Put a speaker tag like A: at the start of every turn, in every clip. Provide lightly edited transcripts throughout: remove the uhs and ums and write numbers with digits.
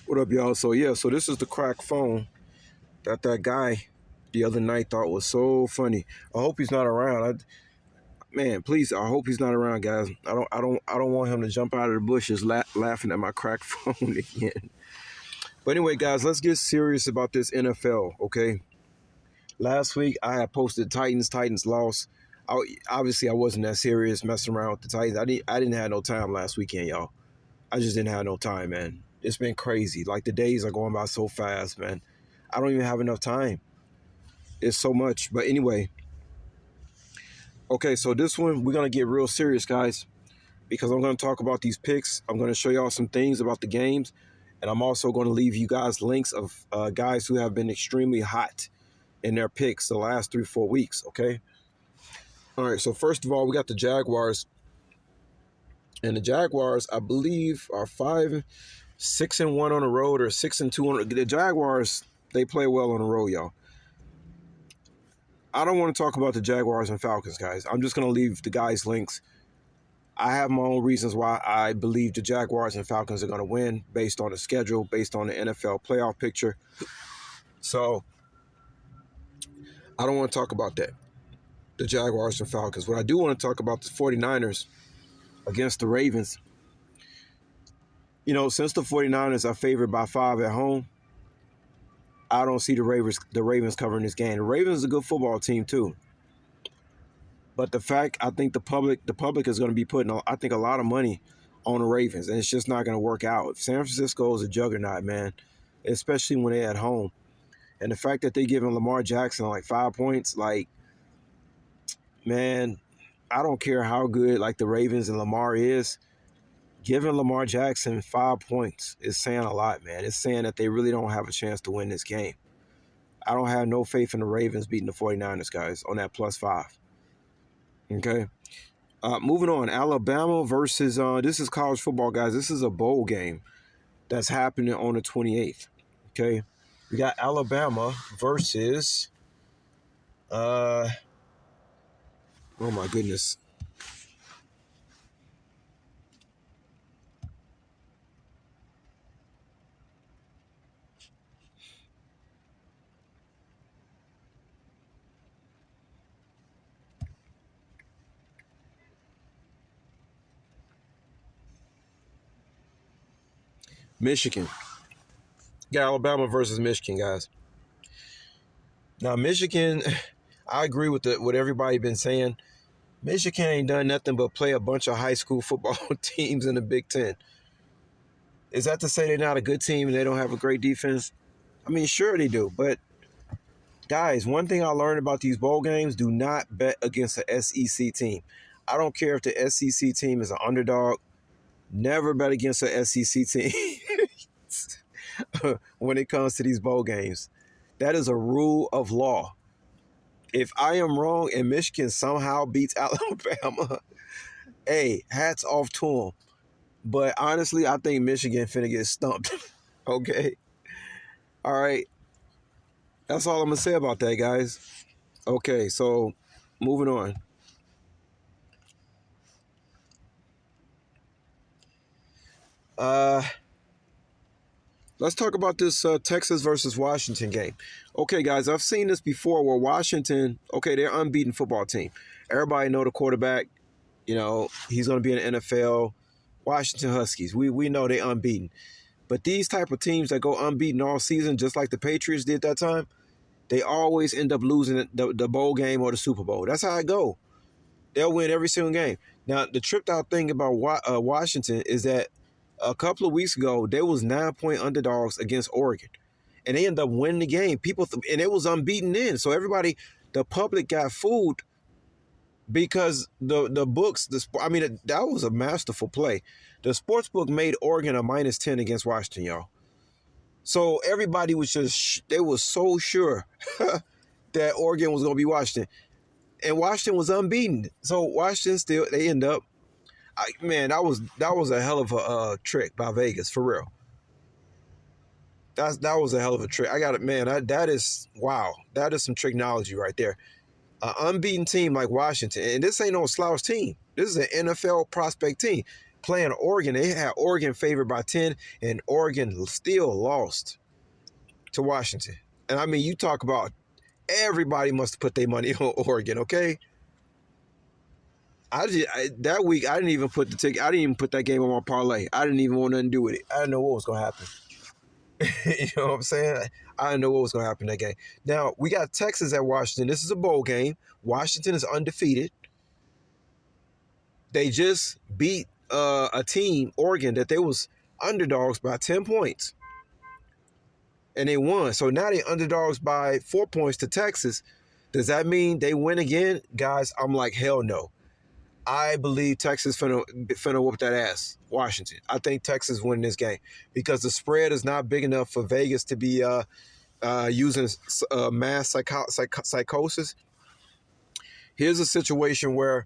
A: What up, y'all? So yeah, so this is the crack phone that guy the other night thought was so funny. I hope he's not around. Man, please, I hope he's not around, guys. I don't want him to jump out of the bushes laughing at my crack phone again. But anyway, guys, let's get serious about this NFL, okay? Last week I had posted Titans lost. Obviously I wasn't that serious messing around with the Titans. I didn't have no time last weekend, y'all. I just didn't have no time, man. It's been crazy. Like the days are going by so fast, man. I don't even have enough time. It's so much. But anyway, okay, so this one we're gonna get real serious, guys, because I'm gonna talk about these picks. I'm gonna show y'all some things about the games, and I'm also gonna leave you guys links of guys who have been extremely hot in their picks the last 3-4 weeks. Okay. All right. So first of all, we got the Jaguars, and the Jaguars, I believe, are 6-1 on the road or 6-2 on the Jaguars. They play well on the road, y'all. I don't want to talk about the Jaguars and Falcons, guys. I'm just going to leave the guys' links. I have my own reasons why I believe the Jaguars and Falcons are going to win based on the schedule, based on the NFL playoff picture. So I don't want to talk about that, the Jaguars and Falcons. What I do want to talk about the 49ers against the Ravens. You know, since the 49ers are favored by 5 at home, I don't see the Ravens covering this game. The Ravens is a good football team too. But I think the public is going to be putting, I think, a lot of money on the Ravens, and it's just not going to work out. San Francisco is a juggernaut, man, especially when they're at home. And the fact that they're giving Lamar Jackson like 5 points, like, man, I don't care how good like the Ravens and Lamar is. Giving Lamar Jackson 5 points is saying a lot, man. It's saying that they really don't have a chance to win this game. I don't have no faith in the Ravens beating the 49ers, guys, on that +5. Okay. Moving on. Alabama versus, this is college football, guys. This is a bowl game that's happening on the 28th. Okay. We got Alabama versus, oh my goodness. Michigan. Got Alabama versus Michigan, guys. Now, Michigan, I agree with what everybody been saying. Michigan ain't done nothing but play a bunch of high school football teams in the Big Ten. Is that to say they're not a good team and they don't have a great defense? I mean, sure they do. But, guys, one thing I learned about these bowl games, do not bet against an SEC team. I don't care if the SEC team is an underdog. Never bet against an SEC team when it comes to these bowl games. That is a rule of law. If I am wrong and Michigan somehow beats Alabama, hey, hats off to them. But honestly, I think Michigan finna get stumped. Okay? All right. That's all I'm going to say about that, guys. Okay, so moving on. Let's talk about this Texas versus Washington game. Okay, guys, I've seen this before where Washington, okay, they're an unbeaten football team. Everybody know the quarterback. You know, he's going to be in the NFL. Washington Huskies, we know they're unbeaten. But these type of teams that go unbeaten all season, just like the Patriots did that time, they always end up losing the bowl game or the Super Bowl. That's how it go. They'll win every single game. Now, the tripped out thing about Washington is that a couple of weeks ago, they was 9-point underdogs against Oregon. And they ended up winning the game. And it was unbeaten then. So everybody, the public got fooled because the books, that was a masterful play. The sports book made Oregon a -10 against Washington, y'all. So everybody was they was so sure that Oregon was going to be Washington. And Washington was unbeaten. So Washington they end up, that was a hell of a trick by Vegas, for real. That was a hell of a trick. I got it, man. That is, wow. That is some tricknology right there. An unbeaten team like Washington, and this ain't no slouch team. This is an NFL prospect team. playing Oregon. They had Oregon favored by 10, and Oregon still lost to Washington. And I mean, you talk about everybody must have put their money on Oregon, okay? That week I didn't even put the ticket. I didn't even put that game on my parlay. I didn't even want nothing to do with it. I didn't know what was gonna happen. You know what I'm saying? I didn't know what was gonna happen that game. Now we got Texas at Washington. This is a bowl game. Washington is undefeated. They just beat a team, Oregon, that they was underdogs by 10 points. And they won. So now they underdogs by 4 points to Texas. Does that mean they win again? Guys, I'm like, hell no. I believe Texas finna whoop that ass, Washington. I think Texas win this game because the spread is not big enough for Vegas to be using mass psychosis. Here's a situation where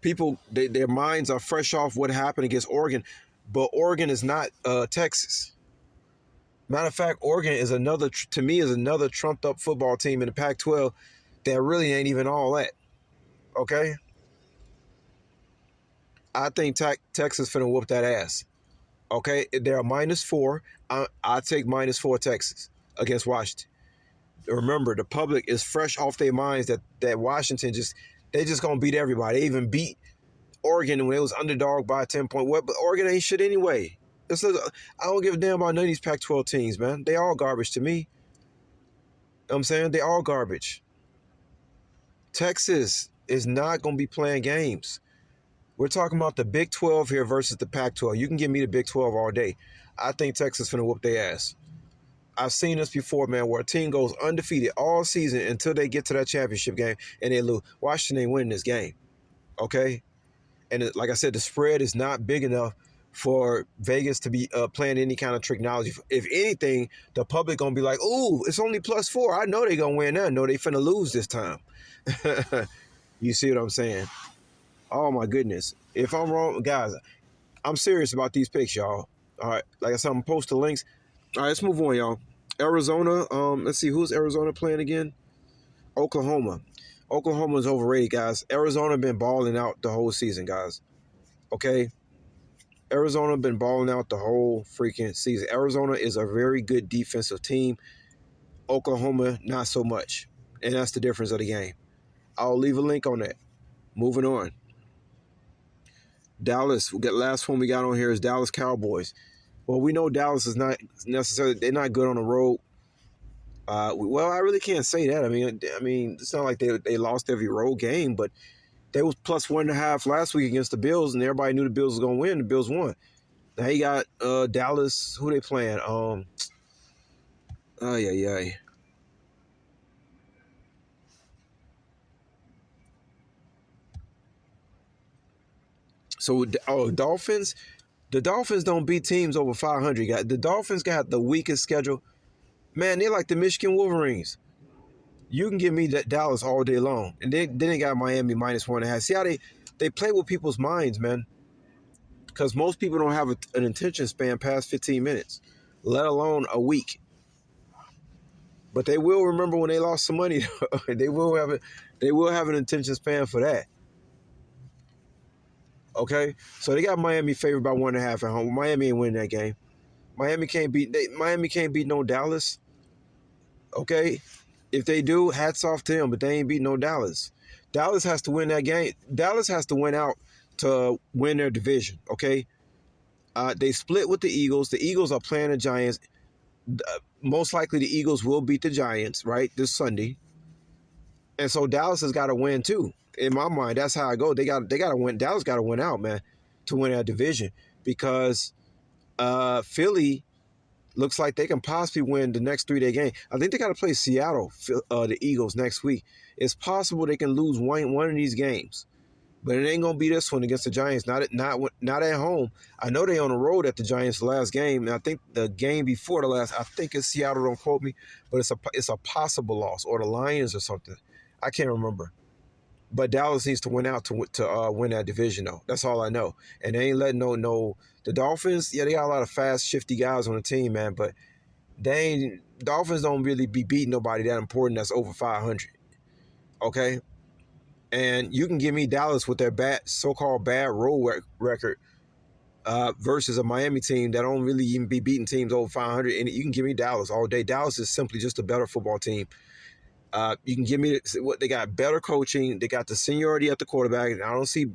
A: people, their minds are fresh off what happened against Oregon, but Oregon is not Texas. Matter of fact, Oregon is another trumped up football team in the Pac-12 that really ain't even all that. Okay? I think Texas finna whoop that ass. Okay? They're a -4. I take -4 Texas against Washington. Remember, the public is fresh off their minds that Washington they just gonna beat everybody. They even beat Oregon when it was underdog by 10 points. What? But Oregon ain't shit anyway. I don't give a damn about none of these Pac-12 teams, man. They all garbage to me. You know what I'm saying? They all garbage. Texas is not gonna be playing games. We're talking about the Big 12 here versus the Pac-12. You can give me the Big 12 all day. I think Texas finna whoop their ass. I've seen this before, man, where a team goes undefeated all season until they get to that championship game and they lose. Washington ain't winning this game, okay? And like I said, the spread is not big enough for Vegas to be playing any kind of technology. If anything, the public gonna be like, "Ooh, it's only +4. I know they gonna win now. No, they finna lose this time." You see what I'm saying? Oh my goodness. If I'm wrong, guys, I'm serious about these picks, y'all. All right. Like I said, I'm gonna post the links. All right, let's move on, y'all. Arizona. Let's see, who's Arizona playing again? Oklahoma. Oklahoma is overrated, guys. Arizona been balling out the whole season, guys. Okay? Arizona been balling out the whole freaking season. Arizona is a very good defensive team. Oklahoma, not so much. And that's the difference of the game. I'll leave a link on that. Moving on. Dallas, last one we got on here is Dallas Cowboys. Well, we know Dallas is not necessarily, they're not good on the road. Well, I really can't say that. I mean, it's not like they lost every road game, but they was +1.5 last week against the Bills, and everybody knew the Bills was gonna win. The Bills won. Now you got Dallas. Who they playing? Yeah. So, Dolphins. The Dolphins don't beat teams over 500. The Dolphins got the weakest schedule. Man, they're like the Michigan Wolverines. You can give me that Dallas all day long. And then they got Miami -1.5. See how they play with people's minds, man. Because most people don't have an attention span past 15 minutes, let alone a week. But they will remember when they lost some money. They will have an attention span for that. Okay? So they got Miami favored by 1.5 at home. Miami ain't winning that game. Miami can't beat no Dallas. Okay? If they do, hats off to them, but they ain't beat no Dallas. Dallas has to win that game. Dallas has to win out to win their division, okay? They split with the Eagles. The Eagles are playing the Giants. Most likely the Eagles will beat the Giants, right, this Sunday. And so Dallas has got to win too. In my mind, that's how I go. They got to win. Dallas got to win out, man, to win that division because Philly looks like they can possibly win the next 3-day game. I think they got to play Seattle, the Eagles, next week. It's possible they can lose one of these games, but it ain't gonna be this one against the Giants. Not at home. I know they on the road at the Giants last game, and I think the game before the last, I think it's Seattle. Don't quote me, but it's a possible loss, or the Lions or something. I can't remember. But Dallas needs to win out to win that division, though. That's all I know. And they ain't letting no. The Dolphins, yeah, they got a lot of fast, shifty guys on the team, man. But Dolphins don't really be beating nobody that important that's over 500. Okay? And you can give me Dallas with their so-called bad road record versus a Miami team that don't really even be beating teams over 500. And you can give me Dallas all day. Dallas is simply just a better football team. You can give me what they got: better coaching. They got the seniority at the quarterback. And I don't see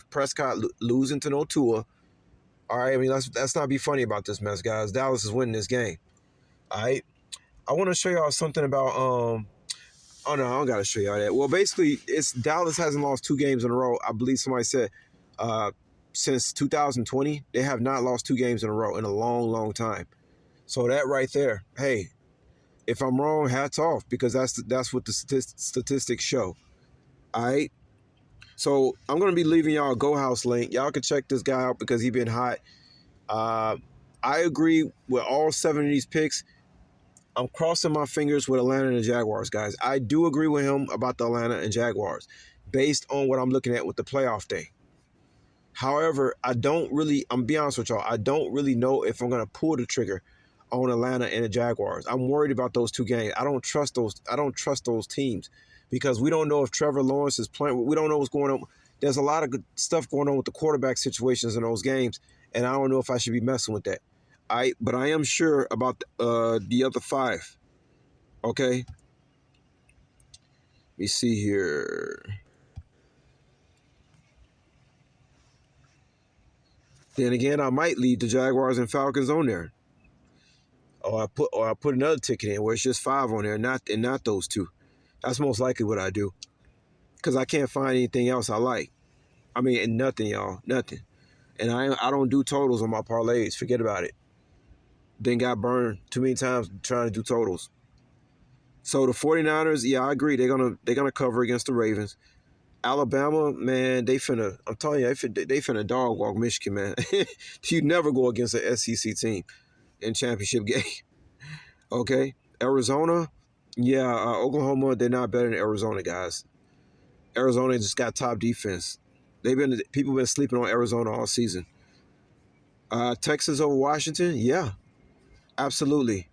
A: Prescott losing to no Tua. All right, I mean let's not be funny about this mess, guys. Dallas is winning this game. All right, I want to show y'all something about Oh no, I don't gotta show y'all that. Well, basically, it's Dallas hasn't lost 2 games in a row. I believe somebody said uh, since 2020 they have not lost 2 games in a row in a long, long time. So that right there, hey, if I'm wrong, hats off because that's what the statistics show. All right. So I'm gonna be leaving y'all a Go House link. Y'all can check this guy out because he been hot. Uh, I agree with all 7 of these picks. I'm crossing my fingers with Atlanta and the Jaguars, guys. I do agree with him about the Atlanta and Jaguars based on what I'm looking at with the playoff thing. However, I'm be honest with y'all, I don't really know if I'm going to pull the trigger on Atlanta and the Jaguars. I'm worried about those 2 games. I don't trust those teams because we don't know if Trevor Lawrence is playing. We don't know what's going on. There's a lot of good stuff going on with the quarterback situations in those games, and I don't know if I should be messing with that. But I am sure about the other 5. Okay, let me see here. Then again, I might leave the Jaguars and Falcons on there, or I put another ticket in where it's just 5 on there, and not those 2. That's most likely what I do, because I can't find anything else I like. I mean, and nothing, y'all, nothing. And I don't do totals on my parlays. Forget about it. Then got burned too many times trying to do totals. So the 49ers, yeah, I agree. They're gonna cover against the Ravens. Alabama, man, I'm telling you, they finna dog walk Michigan, man. You never go against an SEC team in championship game. Okay? Arizona, yeah, Oklahoma, they're not better than Arizona, guys. Arizona just got top defense. People been sleeping on Arizona all season. Texas over Washington, yeah, absolutely.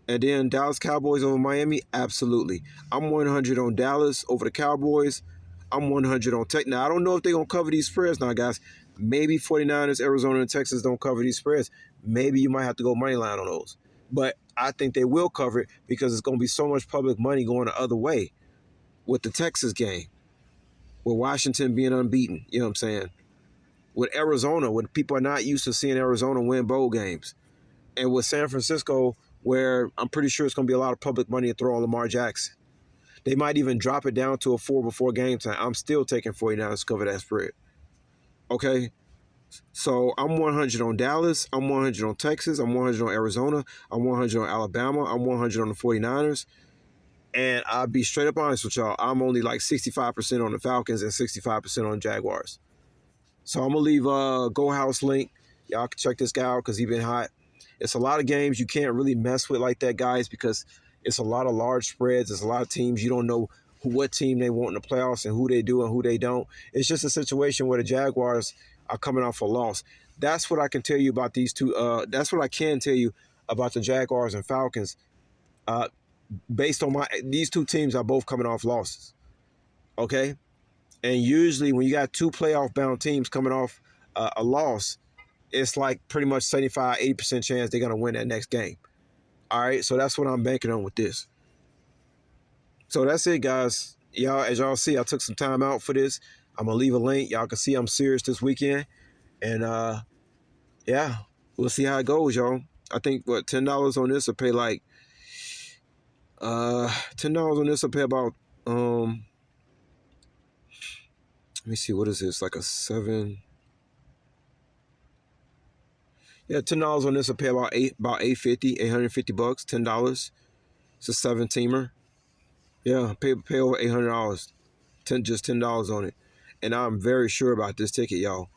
A: And then Dallas Cowboys over Miami, absolutely. I'm 100 on Dallas over the Cowboys. I'm 100 on Tech. Now, I don't know if they're going to cover these spreads now, guys. Maybe 49ers, Arizona, and Texas don't cover these spreads. Maybe you might have to go money line on those. But I think they will cover it because it's going to be so much public money going the other way with the Texas game, with Washington being unbeaten. You know what I'm saying? With Arizona, when people are not used to seeing Arizona win bowl games. And with San Francisco, where I'm pretty sure it's going to be a lot of public money to throw on Lamar Jackson. They might even drop it down to a 4 before game time. I'm still taking 49ers to cover that spread. Okay? So I'm 100 on Dallas. I'm 100 on Texas. I'm 100 on Arizona. I'm 100 on Alabama. I'm 100 on the 49ers. And I'll be straight up honest with y'all. I'm only like 65% on the Falcons and 65% on Jaguars. So I'm going to leave a Go House link. Y'all can check this guy out because he's been hot. It's a lot of games you can't really mess with like that, guys, because it's a lot of large spreads. There's a lot of teams you don't know what team they want in the playoffs and who they do and who they don't. It's just a situation where the Jaguars are coming off a loss. That's what I can tell you about these 2. That's what I can tell you about the Jaguars and Falcons. Based on these 2 teams are both coming off losses. Okay, and usually when you got 2 playoff-bound teams coming off a loss, it's like pretty much 75, 80% chance they're going to win that next game. All right, so that's what I'm banking on with this. So that's it, guys. Y'all, as y'all see, I took some time out for this. I'm going to leave a link. Y'all can see I'm serious this weekend. And, yeah, we'll see how it goes, y'all. I think, $10 on this will pay like, $10 on this will pay about, let me see, what is this? Like a 7... Yeah, $10 on this will pay about $850, $850, $10. It's a 7-teamer. Yeah, pay over $800. Just $10 on it. And I'm very sure about this ticket, y'all.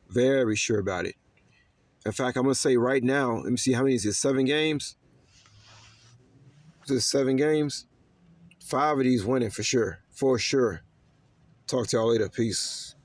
A: Very sure about it. In fact, I'm gonna say right now, let me see how many is it? 7 games? Is it 7 games? 5 of these winning for sure. For sure. Talk to y'all later. Peace.